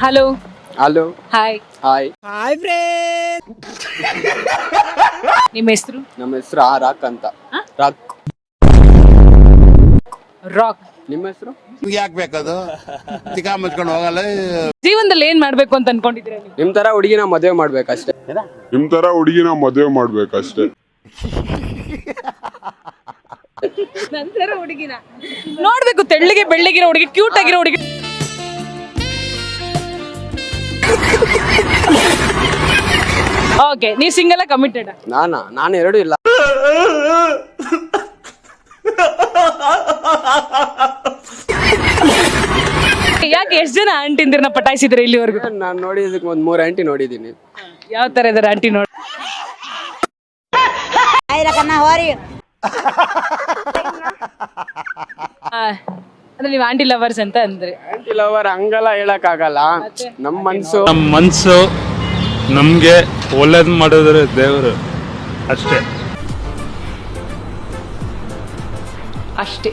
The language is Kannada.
Hello hello hi hi hi friend. ನಿಮ್ಮ ಹೆಸರು? ನಮ್ಮ ಹೆಸರು ರಾಕ್ ಅಂತ. ರಾಕ್. ರಾಕ್. ನಿಮ್ಮ ಹೆಸರು? ಯಾಕೆ ಬೇಕದು ಚಿಕ್ಕ ಮುಚ್ಕೊಂಡು ಹೋಗಲ್ಲ. ಜೀವನದಲ್ಲಿ ಏನ್ ಮಾಡ್ಬೇಕು ಅಂತ ಅನ್ಕೊಂಡಿದ್ದೀರಾ ನೀವು? ನಿಮ್ ತರ ಹುಡುಗಿನ ಮದುವೆ ಮಾಡ್ಬೇಕಷ್ಟೇ. ನಿಮ್ ತರ ಹುಡುಗಿನ ಮದುವೆ ಮಾಡ್ಬೇಕಷ್ಟೇ. ನಂತರ ಹುಡುಗಿನ ನೋಡ್ಬೇಕು, ತೆಳ್ಳಿಗೆ ಬೆಳ್ಳಿಗಿರೋ ಹುಡುಗಿ, ಕ್ಯೂಟ್ ಆಗಿರೋ ಹುಡುಗಿ. ಓಕೆ, ನೀವು ಸಿಂಗಲ್ ಕಮಿಟೆಡ್? ನಾನು ಎರಡು ಇಲ್ಲ. ಯಾಕೆ ಎಷ್ಟು ಜನ ಆಂಟಿಂದಿರನ್ನ ಪಟಾಯಿಸಿದ್ರೆ ಇಲ್ಲಿವರೆಗೂ? ನಾನು ನೋಡಿದಕ್ಕೆ ಒಂದ್ 3 ಆಂಟಿ ನೋಡಿದೀನಿ. ಯಾವ ತರ ಇದಾರೆ ಆಂಟಿ ನೋಡಿ? ಅಂದ್ರೆ ನೀವು ಆಂಟಿ ಲವರ್ಸ್ ಅಂತ ಅಂದ್ರೆ? ಆಂಟಿ ಲವರ್ ಹಂಗೆಲ್ಲ ಹೇಳಕ್ ಆಗಲ್ಲ. ನಮ್ಮ ಮನ್ಸು ನಮ್ಗೆ ಒಳ್ಳೇದ್ ಮಾಡಿದ್ರೆ ದೇವರು ಅಷ್ಟೇ.